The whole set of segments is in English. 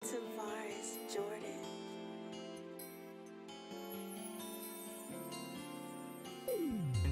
Tavares Jordan.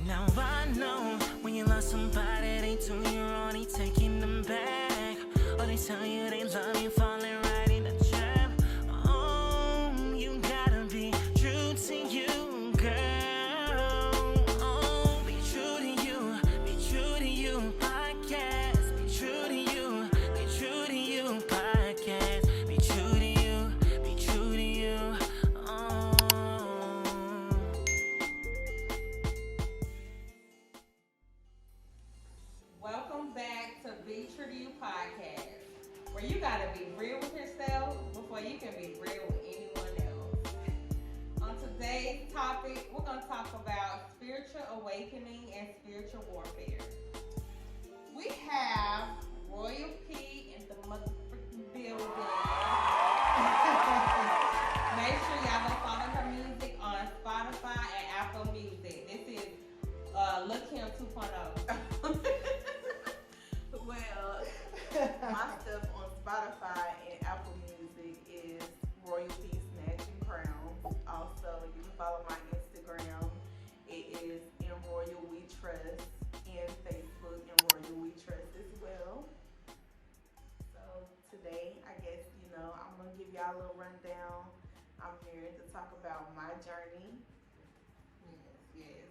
Now I know when you love somebody, they do you wrong, they taking them back. Or they tell you they love you, falling right in the trap. Oh, you gotta be true to you, girl. Oh, be true to you, podcast. Be true to you, podcast. Be true to you, oh. Welcome back to BTRUEtoYOU podcast, where you gotta be real with yourself before you can be real with anyone else. On today's topic, we're gonna talk about spiritual awakening and spiritual warfare. We have royalty in the motherfucking building. Make sure y'all go follow her music on Spotify and Apple Music. This is Look Him 2.0. Well, my stuff on Spotify and Apple Music is Royalty Snatching Crowns. Also, you can follow my Instagram. It is in Royal We Trust, and Facebook in Royal We Trust as well. So today, I guess, I'm going to give y'all a little rundown. I'm here to talk about my journey. Yes.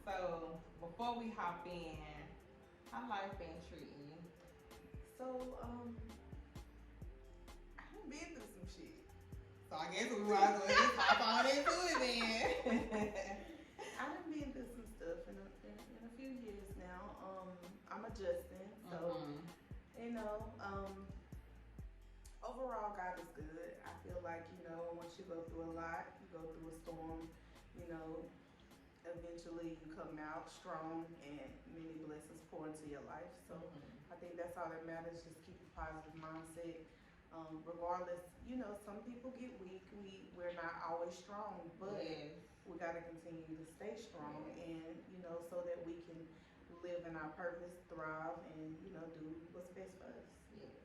So, before we hop in, how life been treating you? So, I've been through some shit. So I guess we might as well just hop on into it then. I've been through some stuff in a few years now. I'm adjusting, so overall, God is good. I feel like once you go through a lot, you go through a storm. Eventually you come out strong, and many blessings pour into your life. So I think that's all that matters. Just keep a positive mindset. Regardless, some people get weak. We're not always strong, but we got to continue to stay strong, and so that we can live in our purpose, thrive, and do what's best for us. Yes,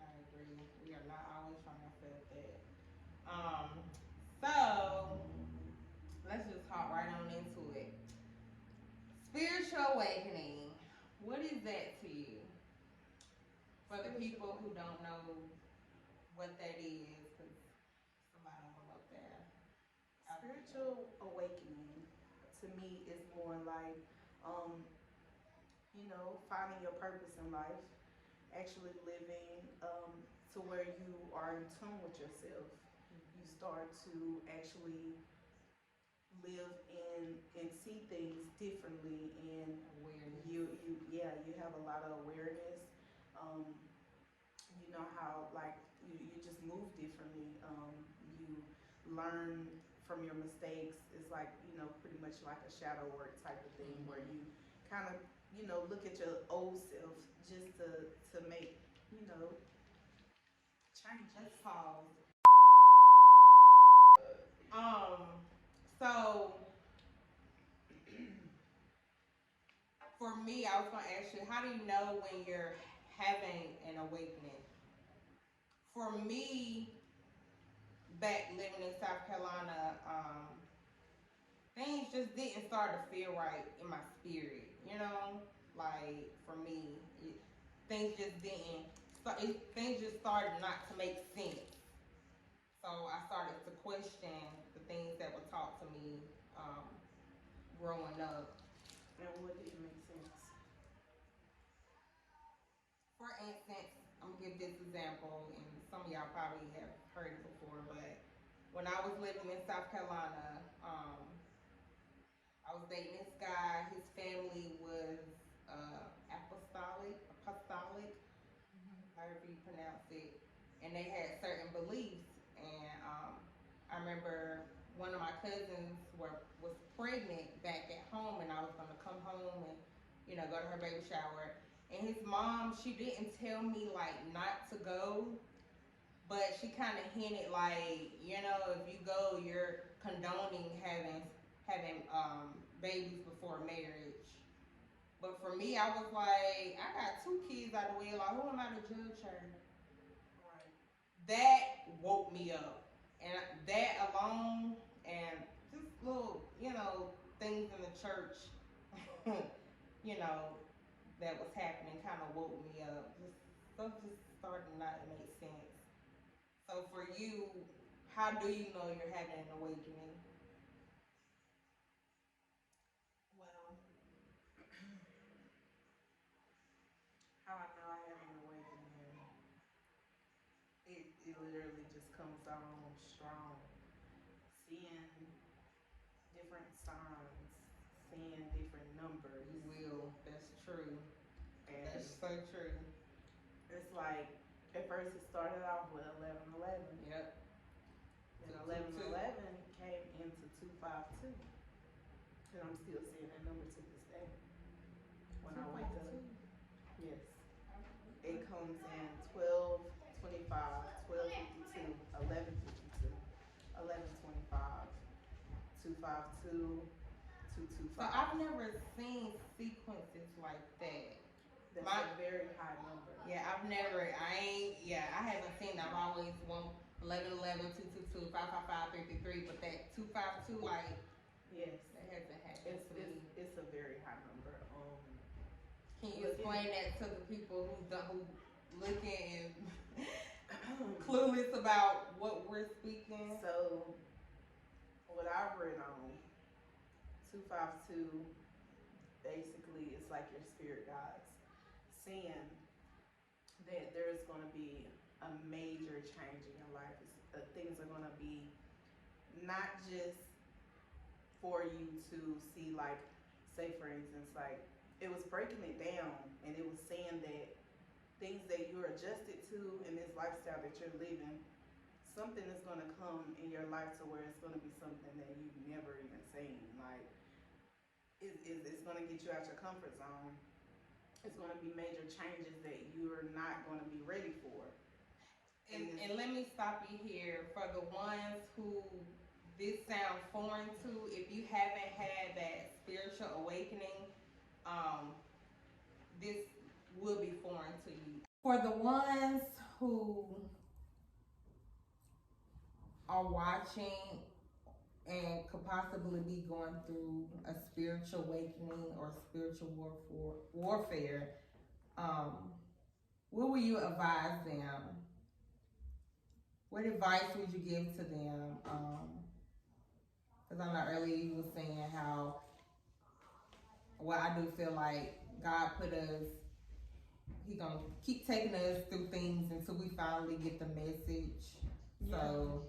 I agree. We are not always trying to feel that. So let's just hop right on into it. Spiritual awakening. What is that to you? For the people who don't know what that is, because somebody will go up there. Spiritual awakening to me is more like, finding your purpose in life, actually living to where you are in tune with yourself. You start to actually live and see things differently, and Awareness. you have a lot of awareness. You know how you just move differently. You learn from your mistakes. It's like pretty much like a shadow work type of thing, where you kind of look at your old self just to make change. Let's pause. So for me, I was gonna ask you, how do you know when you're having an awakening? For me, back living in South Carolina, things just didn't start to feel right in my spirit. Like for me, things just didn't. Things just started not to make sense. So I started to question the things that were taught to me growing up. And what didn't make sense? For instance, I'm gonna give this example, and some of y'all probably have heard it before, but when I was living in South Carolina, I was dating this guy. His family was apostolic, however you pronounce it, and they had certain beliefs. And I remember one of my cousins was pregnant back at home, and I was gonna come home and go to her baby shower. And his mom, she didn't tell me not to go, but she kind of hinted if you go, you're condoning having babies before marriage. But for me, I was like, I got 2 kids out of the way. Like, who am I to judge her? Right. That woke me up. And that alone, and just little, things in the church, you know, that was happening kind of woke me up. Just stuff just started not to make sense. So for you, how do you know you're having an awakening? Well, how I know I have an awakening, it literally just comes on strong. Seeing different signs, seeing different numbers. You will. That's true. And That's so true. it's like, at first it started off with 1111. Yep. Then 1111 came into 252. And I'm still seeing that number to this day. When I wake up. Yes. It comes in 12, 25, 12, 52, 11, 52, 11, 25, 252, 225. So I've never seen sequences like that. That's a very high number. Yeah, I haven't seen that. I've always 11, 11, 2, 2, 2, 5, 5, 5, 3, 3, 3, but that 2, 5, 2, like, yes, that hasn't happened to me. It's a very high number. Can you explain that to the people who looking and clueless about what we're speaking? So, what I've read on 252, basically, it's like your spirit guides saying that there's going to be a major change in your life. Things are going to be not just for you to see, like, say for instance, like, it was breaking it down and it was saying that things that you're adjusted to in this lifestyle that you're living, something is going to come in your life to where it's going to be something that you've never even seen. Like, it's going to get you out your comfort zone. It's going to be major changes that you're not going to be ready for. And let me stop you here. For the ones who this sounds foreign to, if you haven't had that spiritual awakening, this will be foreign to you. For the ones who are watching and could possibly be going through a spiritual awakening or spiritual warfare, what would you advise them? What advice would you give to them? Because I know earlier you were saying how, well, I do feel like God put us, He gonna keep taking us through things until we finally get the message. Yeah. So,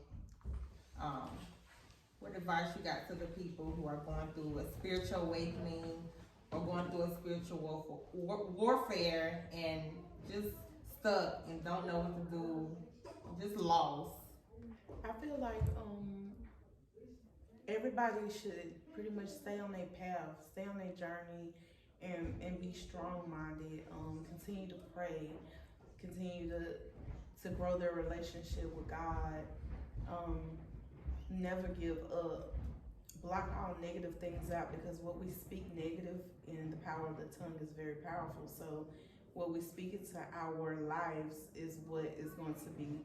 what advice you got to the people who are going through a spiritual awakening or going through a spiritual warfare and just stuck and don't know what to do, just lost? I feel like everybody should pretty much stay on their path, stay on their journey, and be strong-minded. Continue to pray, continue to grow their relationship with God. Never give up. Block all negative things out, because what we speak negative in the power of the tongue is very powerful. So what we speak into our lives is what is going to be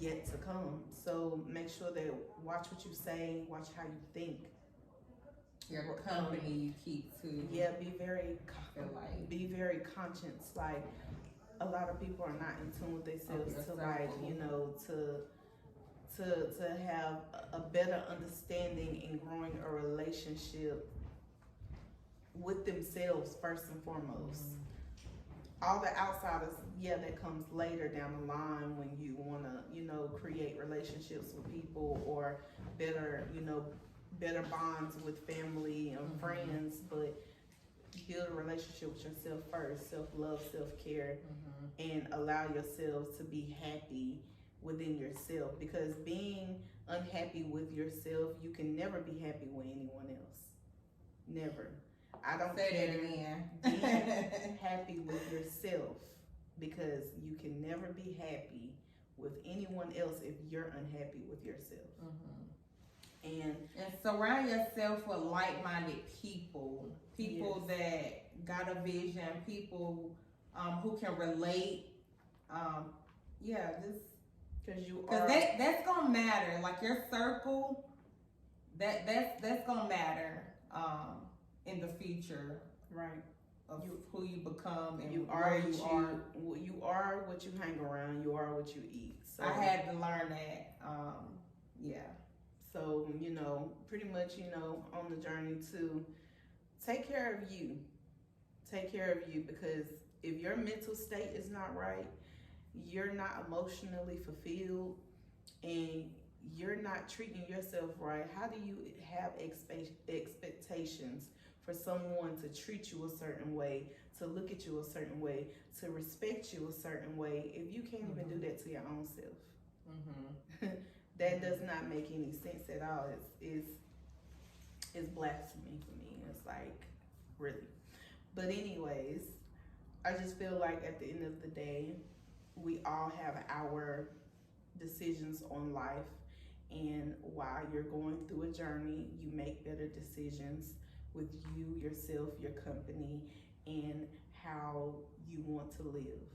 yet to come. So make sure that watch what you say, watch how you think. Your company you keep to. Yeah, be very conscious. Like, a lot of people are not in tune with themselves to, like, you know, to have a better understanding in growing a relationship with themselves first and foremost. All the outsiders, yeah, that comes later down the line when you want to, you know, create relationships with people or better, you know, better bonds with family and friends, but build a relationship with yourself first. Self-love, self-care, and allow yourselves to be happy within yourself, because being unhappy with yourself, you can never be happy with anyone else. Never. I don't say care. That again. Be happy with yourself, because you can never be happy with anyone else if you're unhappy with yourself. And surround yourself with like-minded people that got a vision, people who can relate. Just because that's matter. Like your circle, that's gonna matter in the future. Right. Of who you become and you where you are. You are what you hang around. You are what you eat. So I had to learn that. Yeah. So, you know, pretty much, you know, on the journey to take care of you. Take care of you, because if your mental state is not right, you're not emotionally fulfilled, and you're not treating yourself right. How do you have expectations for someone to treat you a certain way, to look at you a certain way, to respect you a certain way, if you can't even do that to your own self? That does not make any sense at all. It's blasphemy for me. It's like, really. But anyways, I just feel like at the end of the day, we all have our decisions on life, and while you're going through a journey, you make better decisions with you, yourself, your company, and how you want to live.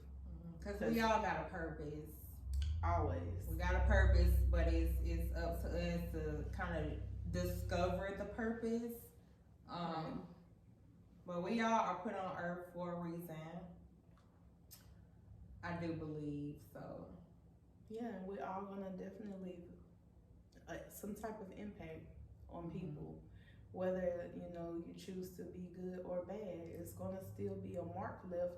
Because we all got a purpose. Always. We got a purpose, but it's up to us to kind of discover the purpose. But we all are put on earth for a reason. I do believe so. Yeah, and we're all gonna definitely leave some type of impact on people. Whether, you know, you choose to be good or bad, it's gonna still be a mark left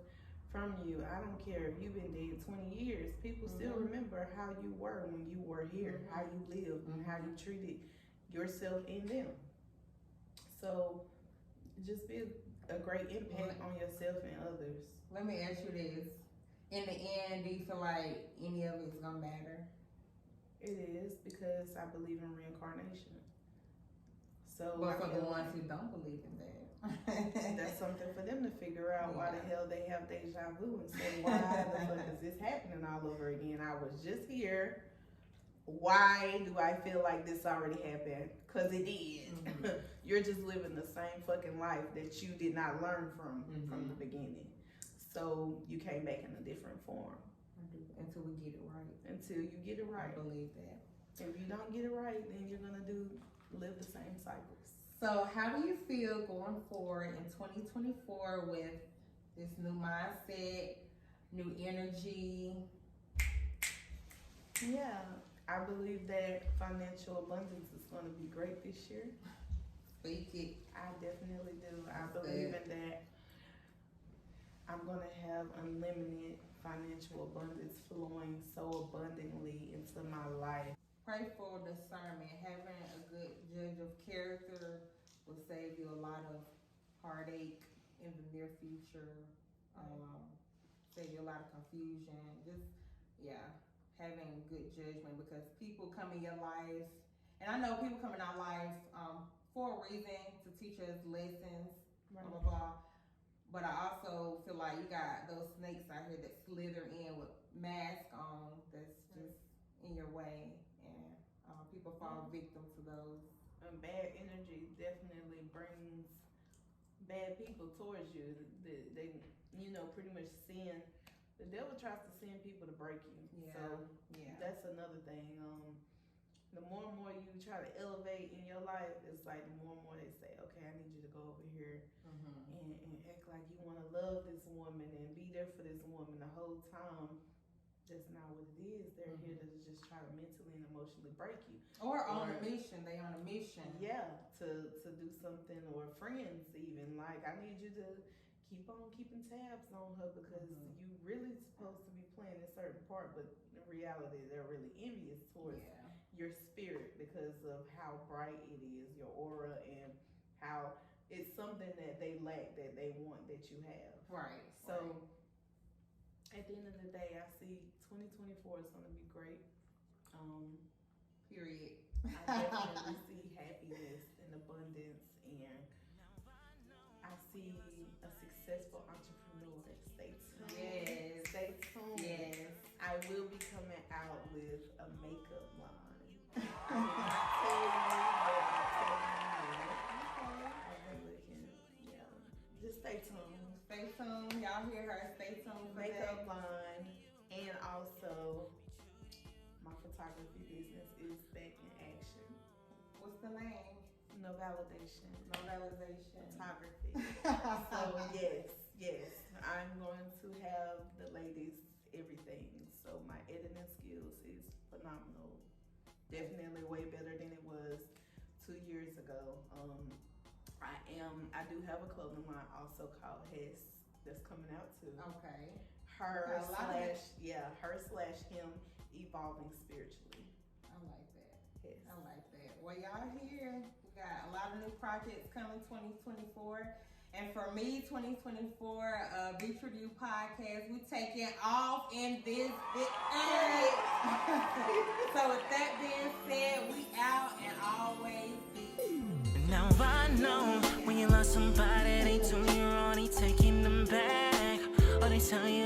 from you. I don't care if you've been dead 20 years, people still remember how you were when you were here, how you lived, and how you treated yourself and them. So just be a great impact on yourself and others. Let me ask you this. In the end, do you feel like any of it's gonna matter? It is, because I believe in reincarnation. So, but for the ones who don't believe in that, that's something for them to figure out. Why the hell they have deja vu and say, why the fuck is this happening all over again? I was just here. Why do I feel like this already happened? Because it did. You're just living the same fucking life that you did not learn from the beginning. So you came back in a different form. Until we get it right. Until you get it right. I believe that. If you don't get it right, then you're gonna live the same cycles. So how do you feel going forward in 2024 with this new mindset, new energy? Yeah, I believe that financial abundance is going to be great this year. Speak it. I definitely do. I believe in that. I'm going to have unlimited financial abundance flowing so abundantly into my life. Pray for discernment. Having a good judge of character will save you a lot of heartache in the near future. Save you a lot of confusion. Just, having good judgment, because people come in your life, and I know people come in our life for a reason, to teach us lessons, blah, blah, blah. But I also feel like you got those snakes out here that slither in with masks on, that's just in your way. People fall victim to those. Bad energy definitely brings bad people towards you. They pretty much send. The devil tries to send people to break you. So that's another thing. The more and more you try to elevate in your life, it's like the more and more they say, okay, I need you to go over here and act like you want to love this woman and be there for this woman the whole time. That's not what it is. They're here to just try to mentally and emotionally break you. Or on a mission. They on a mission. Yeah, to do something, or friends even. Like, I need you to keep on keeping tabs on her, because you really supposed to be playing a certain part, but in reality, they're really envious towards your spirit because of how bright it is, your aura, and how it's something that they lack that they want that you have. Right. So. At the end of the day, I see 2024 is going to be great. Period. I definitely see happiness and abundance, and I see a successful entrepreneur. Stay tuned. Yes. Stay tuned. Yes. I will be coming out with a makeup line. I will not tell you, but I'll tell you. I've been looking. Yeah. Just stay tuned. Stay tuned. Y'all hear her. Stay tuned for makeup line. And also, my photography business is that in action. What's the name? No validation. No validation. Photography. So yes, I'm going to have the latest everything. So my editing skills is phenomenal. Definitely way better than it was 2 years ago. I do have a clothing line also called Hess that's coming out too. Okay. Her slash him evolving spiritually. I like that. Yes. I like that. Well, y'all here, we got a lot of new projects coming 2024. And for me, 2024, BeTRUEtoYOU podcast, we taking off in this big So with that being said, we out and always be. Now I know when you love somebody, they do you wrong, they taking them back. Or they tell you